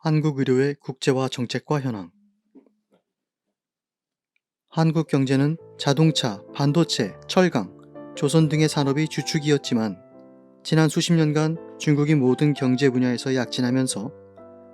한국 의료의 국제화 정책과 현황. 한국 경제는 자동차, 반도체, 철강, 조선 등의 산업이 주축이었지만 지난 수십 년간 중국이 모든 경제 분야에서 약진하면서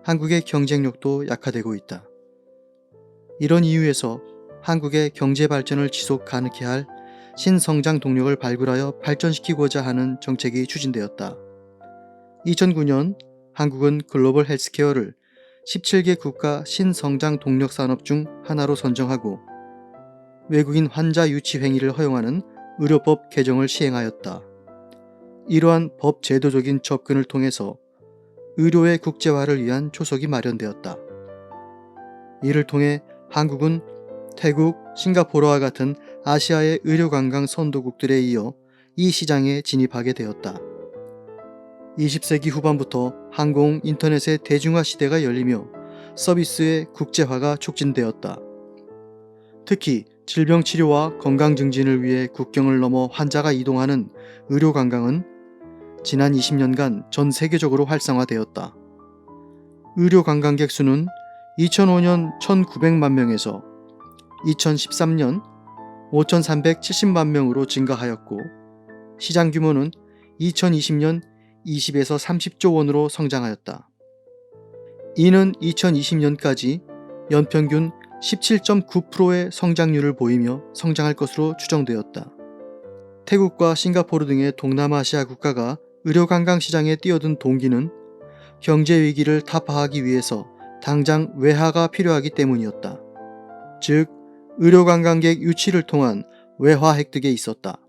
한국의 경쟁력도 약화되고 있다. 이런 이유에서 한국의 경제 발전을 지속 가능케 할 신성장 동력을 발굴하여 발전시키고자 하는 정책이 추진되었다. 2009년 한국은 글로벌 헬스케어를 17개 국가 신성장 동력 산업 중 하나로 선정하고 외국인 환자 유치 행위를 허용하는 의료법 개정을 시행하였다. 이러한 법 제도적인 접근을 통해서 의료의 국제화를 위한 초석이 마련되었다. 이를 통해 한국은 태국, 싱가포르와 같은 아시아의 의료관광 선도국들에 이어 이 시장에 진입하게 되었다. 20세기 후반부터 항공, 인터넷의 대중화 시대가 열리며 서비스의 국제화가 촉진되었다. 특히 질병 치료와 건강 증진을 위해 국경을 넘어 환자가 이동하는 의료 관광은 지난 20년간 전 세계적으로 활성화되었다. 의료 관광객 수는 2005년 1,900만 명에서 2013년 5,370만 명으로 증가하였고 시장 규모는 2020년 20에서 30조 원으로 성장하였다. 이는 2020년까지 연평균 17.9%의 성장률을 보이며 성장할 것으로 추정되었다. 태국과 싱가포르 등의 동남아시아 국가가 의료관광 시장에 뛰어든 동기는 경제 위기를 타파하기 위해서 당장 외화가 필요하기 때문이었다. 즉, 의료관광객 유치를 통한 외화 획득에 있었다.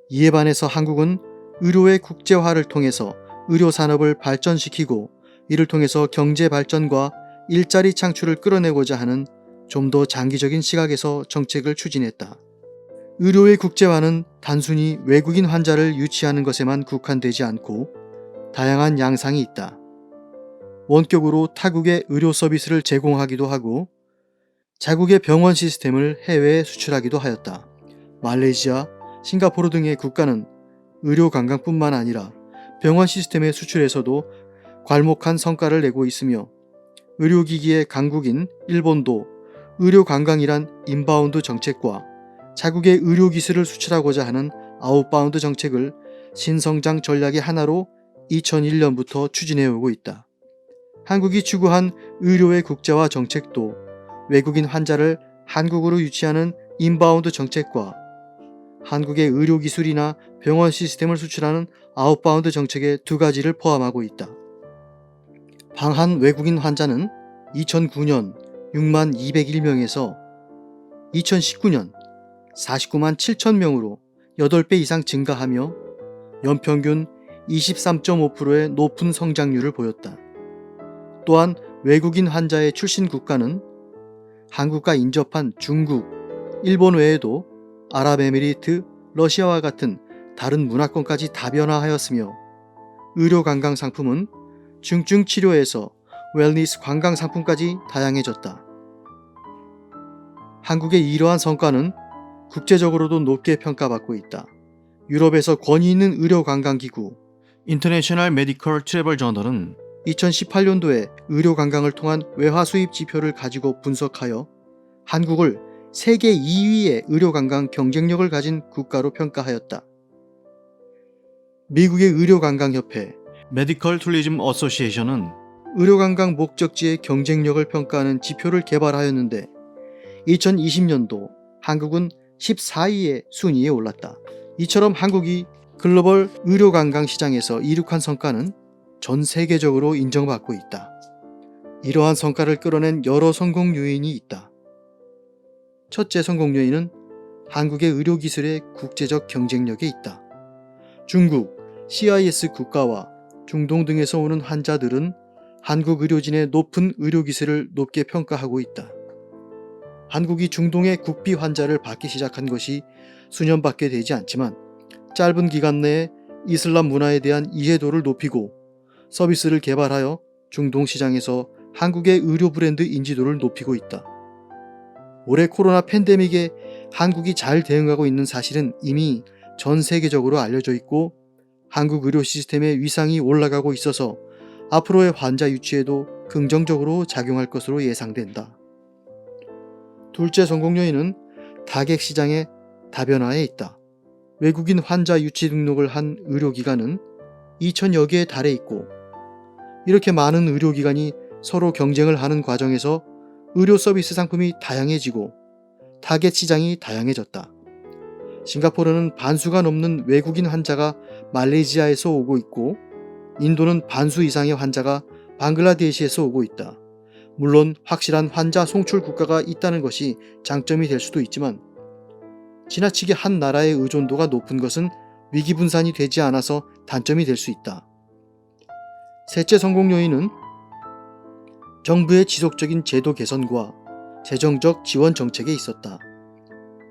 이에 반해서 한국은 의료의 국제화를 통해서 의료산업을 발전시키고 이를 통해서 경제 발전과 일자리 창출을 끌어내고자 하는 좀 더 장기적인 시각에서 정책을 추진했다. 의료의 국제화는 단순히 외국인 환자를 유치하는 것에만 국한되지 않고 다양한 양상이 있다. 원격으로 타국의 의료 서비스를 제공하기도 하고 자국의 병원 시스템을 해외에 수출하기도 하였다. 말레이시아, 싱가포르 등의 국가는 의료 관광뿐만 아니라 병원 시스템의 수출에서도 괄목한 성과를 내고 있으며 의료기기의 강국인 일본도 의료 관광이란 인바운드 정책과 자국의 의료기술을 수출하고자 하는 아웃바운드 정책을 신성장 전략의 하나로 2001년부터 추진해오고 있다. 한국이 추구한 의료의 국제화 정책도 외국인 환자를 한국으로 유치하는 인바운드 정책과 한국의 의료기술이나 병원 시스템을 수출하는 아웃바운드 정책의 두 가지를 포함하고 있다. 방한 외국인 환자는 2009년 6만 201명에서 2019년 49만 7천 명으로 8배 이상 증가하며 연평균 23.5%의 높은 성장률을 보였다. 또한 외국인 환자의 출신 국가는 한국과 인접한 중국, 일본 외에도 아랍에미리트, 러시아와 같은 다른 문화권까지 다변화하였으며 의료 관광 상품은 중증 치료에서 웰니스 관광 상품까지 다양해졌다. 한국의 이러한 성과는 국제적으로도 높게 평가받고 있다. 유럽에서 권위 있는 의료 관광 기구 인터내셔널 메디컬 트래블 저널은 2018년도에 의료 관광을 통한 외화 수입 지표를 가지고 분석하여 한국을 세계 2위의 의료 관광 경쟁력을 가진 국가로 평가하였다. 미국의 의료 관광 협회 메디컬 투리즘 어소시에이션은 의료 관광 목적지의 경쟁력을 평가하는 지표를 개발하였는데 2020년도 한국은 14위의 순위에 올랐다. 이처럼 한국이 글로벌 의료 관광 시장에서 이룩한 성과는 전 세계적으로 인정받고 있다. 이러한 성과를 끌어낸 여러 성공 요인이 있다. 첫째 성공 요인은 한국의 의료기술의 국제적 경쟁력에 있다. 중국, CIS 국가와 중동 등에서 오는 환자들은 한국 의료진의 높은 의료기술을 높게 평가하고 있다. 한국이 중동의 국비 환자를 받기 시작한 것이 수년밖에 되지 않지만 짧은 기간 내에 이슬람 문화에 대한 이해도를 높이고 서비스를 개발하여 중동 시장에서 한국의 의료 브랜드 인지도를 높이고 있다. 올해 코로나 팬데믹에 한국이 잘 대응하고 있는 사실은 이미 전 세계적으로 알려져 있고 한국 의료 시스템의 위상이 올라가고 있어서 앞으로의 환자 유치에도 긍정적으로 작용할 것으로 예상된다. 둘째 성공 요인은 타겟 시장의 다변화에 있다. 외국인 환자 유치 등록을 한 의료기관은 2천여 개에 달해 있고, 이렇게 많은 의료기관이 서로 경쟁을 하는 과정에서 의료 서비스 상품이 다양해지고 타겟 시장이 다양해졌다. 싱가포르는 반수가 넘는 외국인 환자가 말레이시아에서 오고 있고, 인도는 반수 이상의 환자가 방글라데시에서 오고 있다. 물론 확실한 환자 송출 국가가 있다는 것이 장점이 될 수도 있지만, 지나치게 한 나라의 의존도가 높은 것은 위기 분산이 되지 않아서 단점이 될 수 있다. 셋째 성공 요인은 정부의 지속적인 제도 개선과 재정적 지원 정책에 있었다.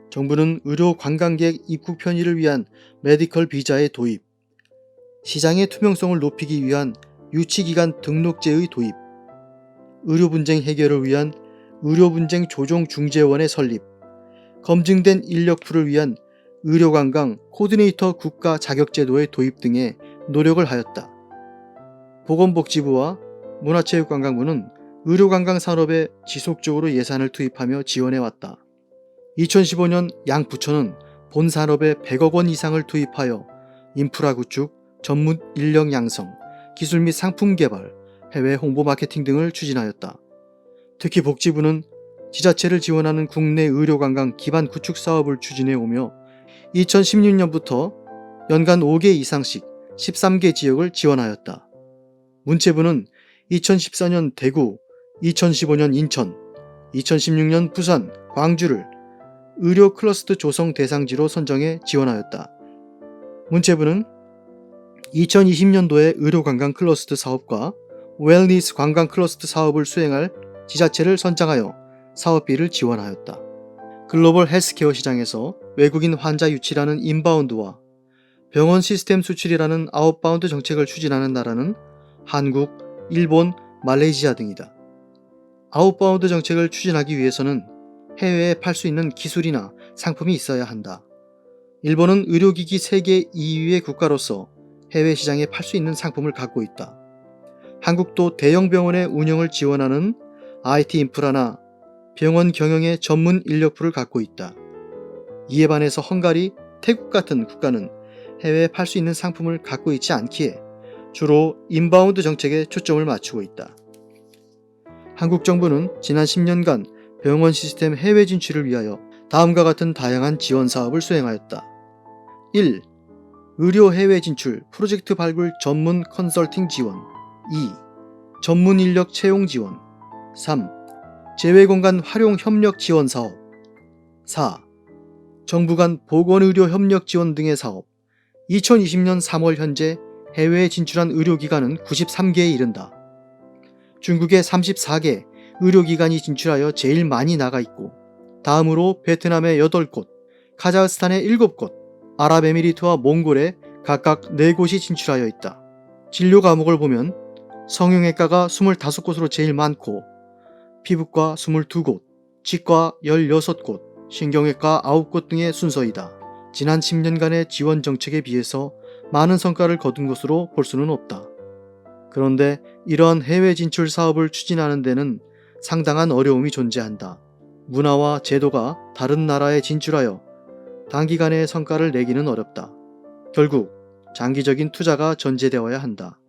정부는 의료 관광객 입국 편의를 위한 메디컬 비자의 도입, 시장의 투명성을 높이기 위한 유치기관 등록제의 도입, 의료 분쟁 해결을 위한 의료 분쟁 조정 중재원의 설립, 검증된 인력풀을 위한 의료관광 코디네이터 국가 자격제도의 도입 등의 노력을 하였다. 보건복지부와 문화체육관광부는 의료관광 산업에 지속적으로 예산을 투입하며 지원해왔다. 2015년 양 부처는 본 산업에 100억 원 이상을 투입하여 인프라 구축, 전문 인력 양성, 기술 및 상품 개발, 해외 홍보 마케팅 등을 추진하였다. 특히 복지부는 지자체를 지원하는 국내 의료관광 기반 구축 사업을 추진해 오며 2016년부터 연간 5개 이상씩 13개 지역을 지원하였다. 문체부는 2014년 대구, 2015년 인천, 2016년 부산, 광주를 의료 클러스터 조성 대상지로 선정해 지원하였다. 문체부는 2020년도에 의료관광 클러스터 사업과 웰니스 관광 클러스터 사업을 수행할 지자체를 선정하여 사업비를 지원하였다. 글로벌 헬스케어 시장에서 외국인 환자 유치라는 인바운드와 병원 시스템 수출이라는 아웃바운드 정책을 추진하는 나라는 한국, 일본, 말레이시아 등이다. 아웃바운드 정책을 추진하기 위해서는 해외에 팔 수 있는 기술이나 상품이 있어야 한다. 일본은 의료기기 세계 2위의 국가로서 해외 시장에 팔 수 있는 상품을 갖고 있다. 한국도 대형 병원의 운영을 지원하는 IT 인프라나 병원 경영의 전문 인력풀을 갖고 있다. 이에 반해서 헝가리, 태국 같은 국가는 해외에 팔 수 있는 상품을 갖고 있지 않기에 주로 인바운드 정책에 초점을 맞추고 있다. 한국 정부는 지난 10년간 병원 시스템 해외 진출을 위하여 다음과 같은 다양한 지원 사업을 수행하였다. 1. 의료 해외 진출 프로젝트 발굴 전문 컨설팅 지원. 2. 전문 인력 채용 지원. 3. 재외공간 활용 협력 지원 사업. 4. 정부 간 보건의료 협력 지원 등의 사업. 2020년 3월 현재 해외에 진출한 의료기관은 93개에 이른다. 중국의 34개 의료기관이 진출하여 제일 많이 나가 있고, 다음으로 베트남의 8곳, 카자흐스탄의 7곳, 아랍에미리트와 몽골에 각각 4곳이 진출하여 있다. 진료 과목을 보면 성형외과가 25곳으로 제일 많고, 피부과 22곳, 치과 16곳, 신경외과 9곳 등의 순서이다. 지난 10년간의 지원 정책에 비해서 많은 성과를 거둔 것으로 볼 수는 없다. 그런데 이러한 해외 진출 사업을 추진하는 데는 상당한 어려움이 존재한다. 문화와 제도가 다른 나라에 진출하여 단기간에 성과를 내기는 어렵다. 결국 장기적인 투자가 전제되어야 한다.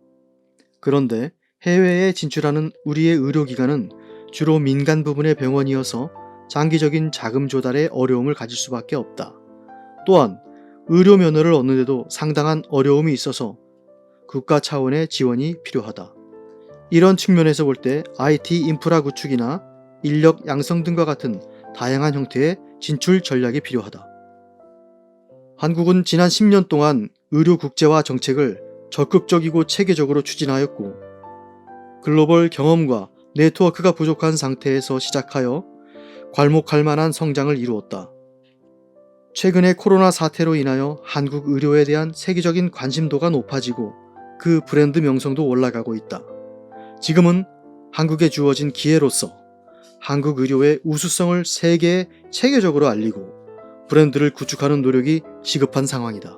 그런데 해외에 진출하는 우리의 의료기관은 주로 민간 부분의 병원이어서 장기적인 자금 조달에 어려움을 가질 수밖에 없다. 또한 의료 면허를 얻는 데도 상당한 어려움이 있어서 국가 차원의 지원이 필요하다. 이런 측면에서 볼 때 IT 인프라 구축이나 인력 양성 등과 같은 다양한 형태의 진출 전략이 필요하다. 한국은 지난 10년 동안 의료 국제화 정책을 적극적이고 체계적으로 추진하였고, 글로벌 경험과 네트워크가 부족한 상태에서 시작하여 괄목할 만한 성장을 이루었다. 최근의 코로나 사태로 인하여 한국 의료에 대한 세계적인 관심도가 높아지고 그 브랜드 명성도 올라가고 있다. 지금은 한국에 주어진 기회로서 한국 의료의 우수성을 세계에 체계적으로 알리고 브랜드를 구축하는 노력이 시급한 상황이다.